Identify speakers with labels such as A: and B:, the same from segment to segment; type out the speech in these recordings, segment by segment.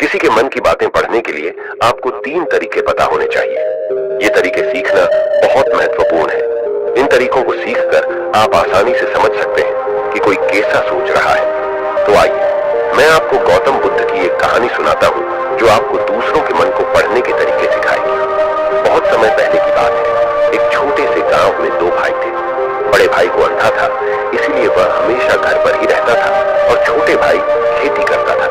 A: किसी के मन की बातें पढ़ने के लिए आपको 3 तरीके पता होने चाहिए। ये तरीके सीखना बहुत महत्वपूर्ण है। इन तरीकों को सीखकर आप आसानी से समझ सकते हैं कि कोई कैसा सोच रहा है। तो आइए मैं आपको गौतम बुद्ध की एक कहानी सुनाता हूँ जो आपको दूसरों के मन को पढ़ने के तरीके सिखाएगी। बहुत समय पहले की बात है। एक छोटे से गांव में 2 भाई थे। बड़े भाई को अंधा था, इसीलिए वह हमेशा घर पर ही रहता था और छोटे भाई खेती करता था।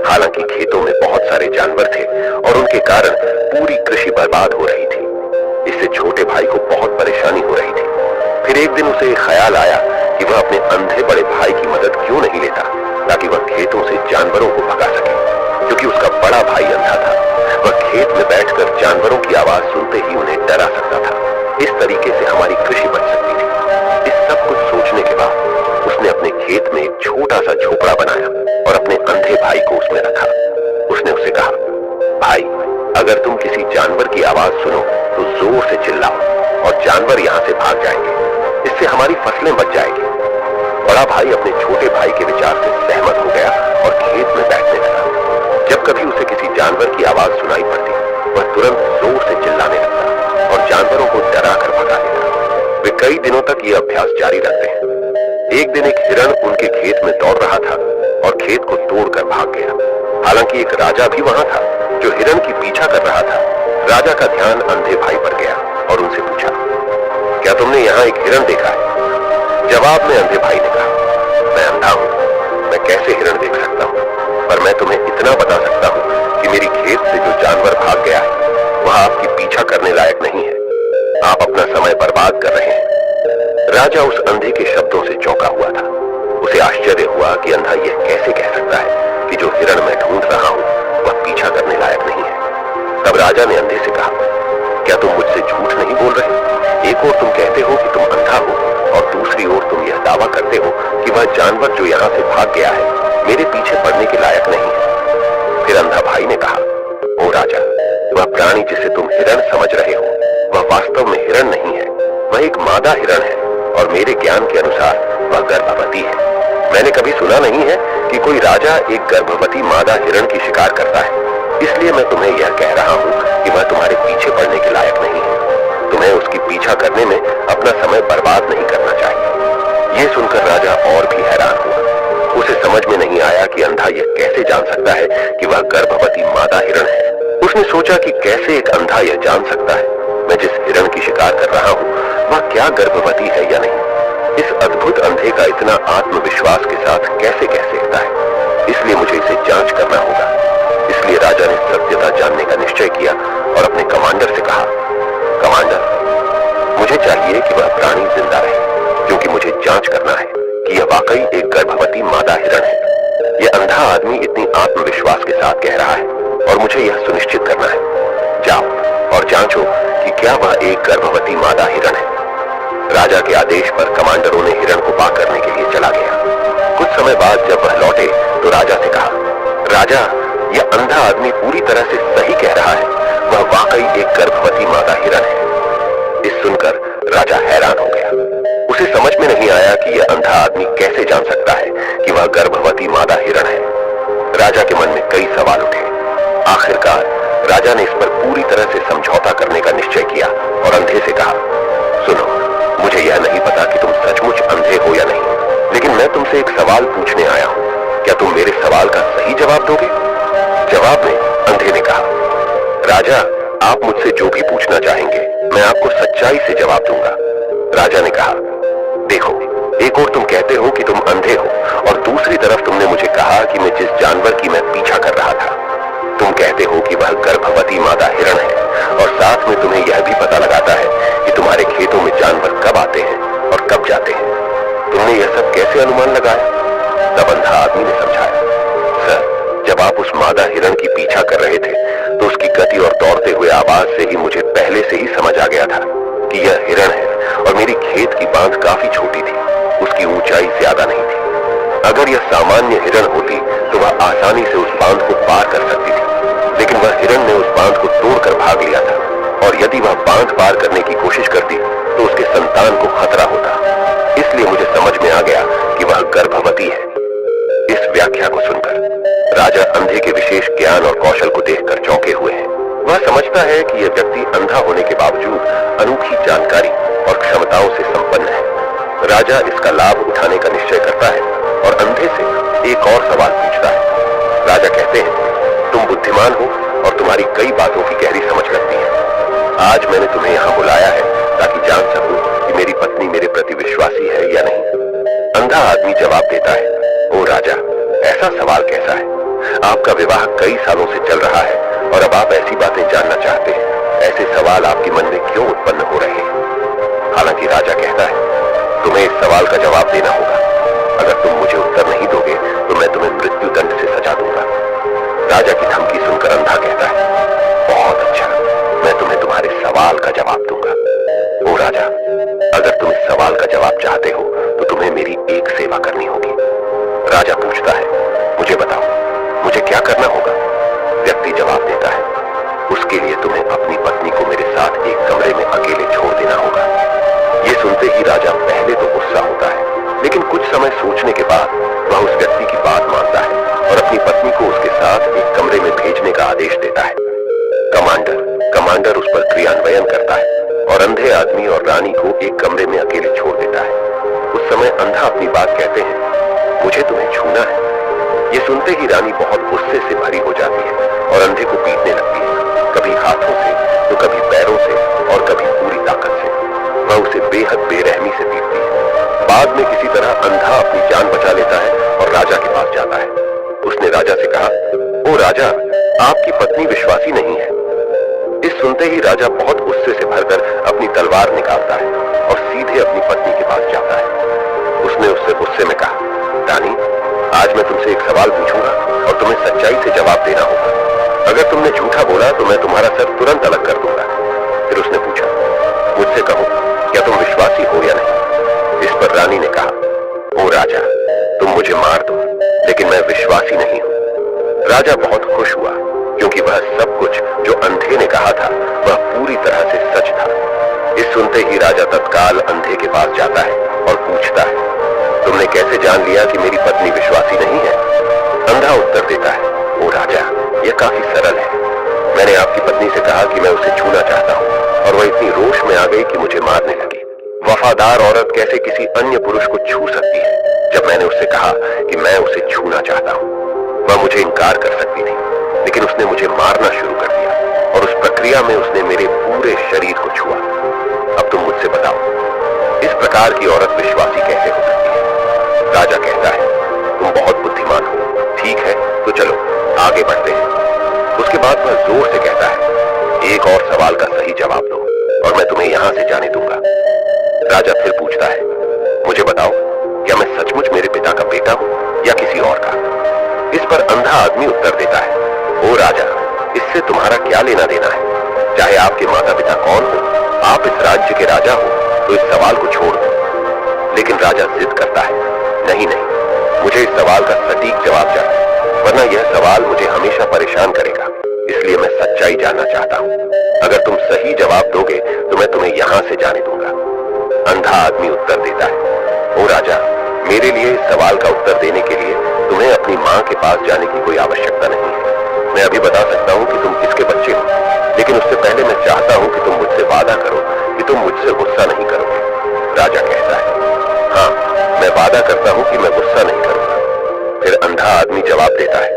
A: हालांकि खेतों में बहुत सारे जानवर थे और उनके कारण पूरी कृषि बर्बाद हो रही थी। इससे छोटे भाई को बहुत परेशानी हो रही थी। फिर एक दिन उसे ख्याल आया कि वह अपने अंधे बड़े भाई की मदद क्यों नहीं लेता ताकि वह खेतों से जानवरों को भगा सके। क्योंकि उसका बड़ा भाई अंधा था, वह खेत में बैठकर जानवरों की आवाज सुनते ही उन्हें डरा सकता था। इस तरीके से हमारी कृषि बच सकती थी। इस सब कुछ सोचने के बाद उसने अपने खेत में एक छोटा सा झोपड़ा बनाया और अपने अंधे भाई को उसमें रखा। उसने उसे कहा, भाई, अगर तुम किसी जानवर की आवाज सुनो तो जोर से चिल्लाओ और जानवर यहाँ से भाग जाएंगे। इससे हमारी फसलें बच जाएगी। बड़ा भाई अपने छोटे भाई के विचार से सहमत हो गया और खेत में बैठने लगा। जब कभी उसे किसी जानवर की आवाज सुनाई पड़ती, वह तुरंत जोर से चिल्लाने लगता और जानवरों को डरा कर भगा देता। वे कई दिनों तक ये अभ्यास जारी रखते हैं। एक दिन एक हिरण उनके खेत में दौड़ रहा था और खेत को तोड़कर भाग गया। हालांकि एक राजा भी वहां था जो हिरण की पीछा कर रहा था। राजा का ध्यान अंधे भाई पर गया और उनसे पूछा, क्या तुमने यहाँ एक हिरण देखा है? जवाब में अंधे भाई ने कहा, मैं अंधा हूँ, मैं कैसे हिरण देख सकता हूँ, पर मैं तुम्हें इतना बता सकता हूँ कि मेरी खेत से जो जानवर भाग गया है वह आपकी पीछा करने लायक नहीं है। आप अपना समय बर्बाद कर रहे हैं। राजा उस अंधे के शब्दों से चौंका हुआ था। उसे आश्चर्य हुआ कि अंधा यह कैसे कह सकता है कि जो हिरण मैं ढूंढ रहा हूँ वह पीछा करने लायक नहीं है। तब राजा ने अंधे से कहा, क्या तुम मुझसे झूठ नहीं बोल रहे? एक ओर तुम कहते हो कि तुम अंधा हो और दूसरी ओर तुम यह दावा करते हो कि वह जानवर जो यहाँ से भाग गया है मेरे पीछे पड़ने के लायक नहीं है। फिर अंधा भाई ने कहा, ओ राजा, वह प्राणी जिसे तुम हिरण समझ रहे हो वह वास्तव में हिरण नहीं है, वह एक मादा हिरण है और मेरे ज्ञान के अनुसार वह गर्भवती है। मैंने कभी सुना नहीं है कि कोई राजा एक गर्भवती मादा हिरण की शिकार करता है। इसलिए मैं तुम्हें यह कह रहा हूँ कि वह तुम्हारे पीछे पड़ने के लायक नहीं है। तुम्हें उसकी पीछा करने में अपना समय बर्बाद नहीं करना चाहिए। यह सुनकर राजा और भी हैरान हुआ। उसे समझ में नहीं आया कि अंधा यह कैसे जान सकता है कि वह गर्भवती मादा हिरण है। उसने सोचा कि कैसे एक अंधा यह जान सकता है मैं जिस हिरण की शिकार कर रहा हूँ वह क्या गर्भवती है या नहीं। इस अद्भुत अंधे का इतना आत्मविश्वास के साथ कैसे कह सकता है? इसलिए मुझे इसे जांच करना होगा। इसलिए राजा ने सत्यता जानने का निश्चय किया और अपने कमांडर से कहा, कमांडर, मुझे चाहिए कि वह प्राणी जिंदा रहे क्योंकि मुझे जांच करना है कि यह वाकई एक गर्भवती मादा हिरण है। यह अंधा आदमी इतनी आत्मविश्वास के साथ कह रहा है और मुझे यह सुनिश्चित करना है। जाओ और जांचो कि क्या वह एक गर्भवती मादा हिरण है। राजा के आदेश पर कमांडरों ने हिरण को पार करने के लिए चला गया। कुछ समय बाद जब वह लौटे तो राजा से कहा, राजा, यह अंधा आदमी पूरी तरह से सही कह रहा है, वह वाकई एक गर्भवती मादा हिरण है। इस सुनकर राजा हैरान हो गया। उसे समझ में नहीं आया कि यह अंधा आदमी कैसे जान सकता है कि वह गर्भवती मादा हिरण है। राजा के मन में कई सवाल उठे। आखिरकार राजा ने इस पर पूरी तरह से समझौता करने का निश्चय किया और अंधे से कहा, सुनो, मुझे यह नहीं पता कि तुम सचमुच अंधे हो या नहीं, लेकिन मैं तुमसे एक सवाल पूछने आया हूँ। क्या तुम मेरे सवाल का सही जवाब दोगे? जवाब में अंधे ने कहा, राजा, आप मुझसे जो भी पूछना चाहेंगे मैं आपको सच्चाई से जवाब दूंगा। राजा ने कहा, देखो, एक और तुम कहते हो कि तुम अंधे हो और दूसरी तरफ तुमने मुझे कहा कि मैं जिस जानवर की मैं पीछा कर रहा था तुम कहते हो कि वह गर्भवती मादा हिरण है और साथ में तुम्हें यह भी पता लगाता है कि तुम्हारे खेतों में जानवर कब आते हैं और कब जाते हैं। तुमने यह सब कैसे अनुमान लगाया? तब अंधा आदमी ने समझाया, सर, जब आप उस मादा हिरण की पीछा कर रहे थे तो उसकी गति और दौड़ते हुए आवाज से ही मुझे पहले से ही समझ आ गया था कि यह हिरण है और मेरी खेत की बांध काफी छोटी थी, उसकी ऊंचाई ज्यादा नहीं थी। अगर यह सामान्य हिरण होती तो वह आसानी से उस बांध को पार कर सकती थी, लेकिन वह हिरण ने उस बांध को तोड़कर भाग लिया था और यदि वह बांध पार करने की कोशिश करती तो उसके संतान को खतरा होता। इसलिए मुझे समझ में आ गया कि वह गर्भवती है। इस व्याख्या को सुनकर राजा अंधे के विशेष ज्ञान और कौशल को देखकर चौंके हुए हैं। वह समझता है कि यह व्यक्ति अंधा होने के बावजूद अनूठी जानकारी और क्षमताओं से संपन्न है। राजा इसका लाभ उठाने का निश्चय करता है और अंधे से एक और सवाल पूछता है। राजा कहते हैं, तुम बुद्धिमान हो और तुम्हारी कई बातों की गहरी समझ लगती है। आज मैंने तुम्हें यहाँ बुलाया है ताकि जान सकूं कि मेरी पत्नी मेरे प्रति विश्वासी है या नहीं। अंधा आदमी जवाब देता है, ओ राजा, ऐसा सवाल कैसा है? आपका विवाह कई सालों से चल रहा है और अब आप ऐसी बातें जानना चाहते हैं। ऐसे सवाल आपके मन में क्यों उत्पन्न हो रहे हैं? हालांकि राजा कहता है, तुम्हें इस सवाल का जवाब देना होगा। अगर तुम मुझे उत्तर नहीं दोगे तो मैं तुम्हें मृत्यु दंड से सजा दूंगा। राजा की धमकी सुनकर अंधा कहता है, बहुत अच्छा, मैं तुम्हें तुम्हारे सवाल का जवाब दूंगा। ओ राजा, अगर तुम इस सवाल का जवाब चाहते हो तो तुम्हें मेरी एक सेवा करनी होगी। राजा पूछता है, मुझे बताओ, मुझे क्या करना होगा? व्यक्ति जवाब देता है, उसके लिए तुम्हें अपनी पत्नी को मेरे साथ एक कमरे में अकेले छोड़ देना होगा। ये सुनते ही राजा पहले तो गुस्सा होता है, लेकिन कुछ समय सोचने के बाद वह उस व्यक्ति की बात मानता है और अपनी पत्नी को उसके साथ एक कमरे में भेजने का आदेश देता है। कमांडर उस पर क्रियान्वयन करता है और अंधे आदमी और रानी को एक कमरे में अकेले छोड़ देता है। उस समय अंधा अपनी बात कहते हैं, मुझे तुम्हें छूना है। ये सुनते ही रानी बहुत गुस्से से भरी हो जाती है और अंधे को पीटने लगती है, कभी हाथों से तो कभी पैरों से और कभी पूरी ताकत से। वह उसे बेहद बेरहमी से पीटती है। बाद में किसी तरह अंधा अपनी जान बचा लेता है और राजा के पास जाता है। उसने राजा से कहा, ओ राजा, आपकी पत्नी विश्वासी नहीं है। इस सुनते ही राजा बहुत गुस्से से भरकर अपनी तलवार निकालता है और सीधे अपनी पत्नी के पास जाता है। उसने उससे गुस्से में कहा, रानी, आज मैं तुमसे एक सवाल पूछूंगा और तुम्हें सच्चाई से जवाब देना होगा। अगर तुमने झूठा बोला तो मैं तुम्हारा सर तुरंत अलग कर दूंगा। फिर उसने पूछा, मुझसे कहो, क्या तुम विश्वासी हो या नहीं? इस पर रानी ने कहा, ओ राजा, तुम मुझे मार दो, लेकिन मैं विश्वासी नहीं हूं। राजा बहुत खुश हुआ क्योंकि वह सब कुछ जो अंधे ने कहा था वह पूरी तरह से सच था। इस सुनते ही राजा तत्काल अंधे के पास जाता है और पूछता है, तुमने कैसे जान लिया कि मेरी पत्नी विश्वासी नहीं है? अंधा उत्तर देता है, ओ राजा, यह काफी सरल है। मैंने आपकी पत्नी से कहा कि मैं उसे छूना चाहता हूँ और वह इतनी रोष में आ गई कि मुझे मारने लगी। वफादार औरत कैसे किसी अन्य पुरुष को छू सकती है? जब मैंने उससे कहा कि मैं उसे छूना चाहता हूँ, वह मुझे इनकार कर सकती थी, लेकिन उसने मुझे मारना शुरू कर दिया और उस प्रक्रिया में उसने मेरे पूरे शरीर को छुआ। अब तुम मुझसे बताओ, इस प्रकार की औरत विश्वासी कैसे हो सकती है? राजा कहता है, तुम बहुत बुद्धिमान हो। ठीक है, तो चलो आगे बढ़ते हैं। उसके बाद वह जोर से कहता है, एक और सवाल का सही जवाब दो और मैं तुम्हें यहां से जाने दूंगा। राजा फिर पूछता है, मुझे बताओ, क्या मैं सचमुच मेरे पिता का बेटा हूं या किसी और का? इस पर अंधा आदमी उत्तर देता है, ओ राजा, इससे तुम्हारा क्या लेना देना है? चाहे आपके माता पिता कौन हो, आप इस राज्य के राजा हो, तो इस सवाल को छोड़ दो। लेकिन राजा जिद करता है, नहीं, मुझे इस सवाल का सटीक जवाब चाहिए, वरना यह सवाल मुझे हमेशा परेशान करेगा। इसलिए मैं सच्चाई जानना चाहता हूँ। अगर तुम सही जवाब दोगे तो मैं तुम्हें यहाँ से जाने दूंगा। अंधा आदमी उत्तर देता है, ओ राजा, मेरे लिए इस सवाल का उत्तर देने के लिए तुम्हें अपनी माँ के पास जाने की कोई आवश्यकता नहीं है। मैं अभी बता सकता हूँ कि तुम किसके बच्चे हो, लेकिन उससे पहले मैं चाहता हूँ कि तुम मुझसे वादा करो कि तुम मुझसे गुस्सा नहीं करोगे। राजा कहता है, हाँ, मैं वादा करता हूँ कि मैं गुस्सा नहीं करूंगा। फिर अंधा आदमी जवाब देता है,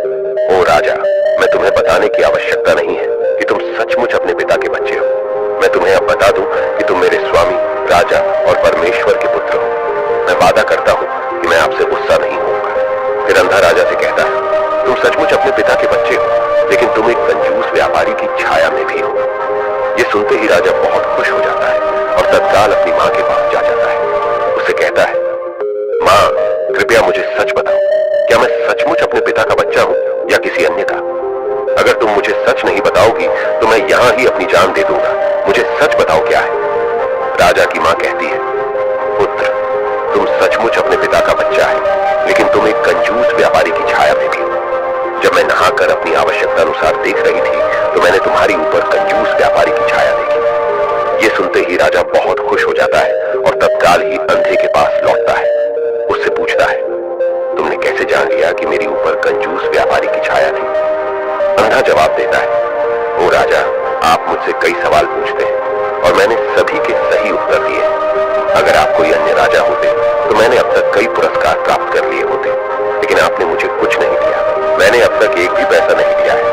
A: ओ राजा, मैं तुम्हें बताने की आवश्यकता नहीं है कि तुम सचमुच अपने पिता के बच्चे हो। मैं तुम्हें अब बता दूं कि तुम मेरे स्वामी, राजा और परमेश्वर के पुत्र हो। मैं वादा करता हूँ कि मैं आपसे गुस्सा नहीं होऊंगा। फिर अंधा राजा से कहता है, तुम सचमुच अपने पिता के बच्चे हो, लेकिन तुम एक कंजूस व्यापारी की छाया में भी हो। ये सुनते ही राजा बहुत खुश हो जाता है और तत्काल अपनी माँ के पास जा जाता है। उससे कहता है, माँ, कृपया मुझे सच बताओ, क्या मैं सचमुच अपने पिता का बच्चा हूँ या किसी अन्य का? अगर तुम मुझे सच नहीं बताओगी तो मैं यहाँ ही अपनी जान दे दूंगा। मुझे सच बताओ क्या है? राजा की माँ कहती है, पुत्र, तुम सचमुच अपने पिता का बच्चा है, लेकिन तुम एक कंजूस व्यापारी की छाया में भी हो। जब मैं नहाकर अपनी आवश्यकता अनुसार देख रही थी तो मैंने तुम्हारी ऊपर कंजूस व्यापारी की छाया देखी। ये सुनते ही राजा बहुत खुश हो जाता है और तत्काल ही अंधे के पास लौटता है। उससे पूछता है, तुमने कैसे जान लिया कि मेरी ऊपर कंजूस व्यापारी की छाया थी? अंधा जवाब देता है, ओ राजा, आप मुझसे कई सवाल पूछते हैं और मैंने सभी के सही उत्तर दिए। अगर आप कोई अन्य राजा होते तो मैंने अब तक कई पुरस्कार प्राप्त कर लिए होते, लेकिन आपने मुझे कुछ नहीं दिया। मैंने अब तक एक भी पैसा नहीं दिया है।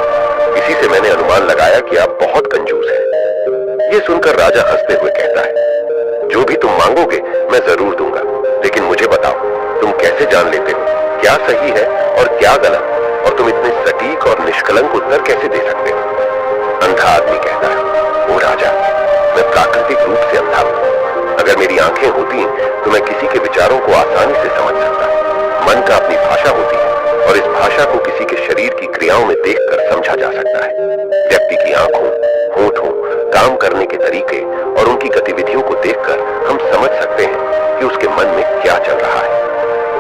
A: इसी से मैंने अनुमान लगाया कि आप बहुत कंजूस हैं। ये सुनकर राजा हंसते हुए कहता है, जो भी तुम मांगोगे मैं जरूर दूंगा, लेकिन मुझे बताओ, तुम कैसे जान लेते हो क्या सही है और क्या गलत, और तुम इतने सटीक और निष्कलंक उत्तर कैसे दे सकते हो? अंधा आदमी कहता है, ओ राजा, मैं प्राकृतिक रूप से अंधा हूं। अगर मेरी आंखें होती तो मैं किसी के विचारों को आसानी से समझ सकता। मन का अपनी भाषा होती है और इस भाषा को किसी के शरीर की क्रियाओं में देखकर समझा जा सकता है। व्यक्ति की आंखों, होठों, काम करने के तरीके और उनकी गतिविधियों को देखकर हम समझ सकते हैं कि उसके मन में क्या चल रहा है।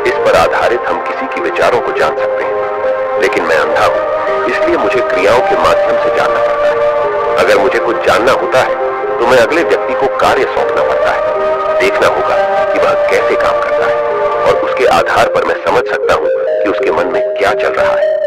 A: इस पर आधारित हम किसी के विचारों को जान सकते हैं, लेकिन मैं अंधा हूं, इसलिए मुझे क्रियाओं के माध्यम से जानना पड़ता है। अगर मुझे कुछ जानना होता है तो मैं अगले व्यक्ति को कार्य सौंपना पड़ता है। देखना होगा कि वह कैसे काम करता है और उसके आधार पर मैं समझ सकता हूं कि उसके मन में क्या चल रहा है।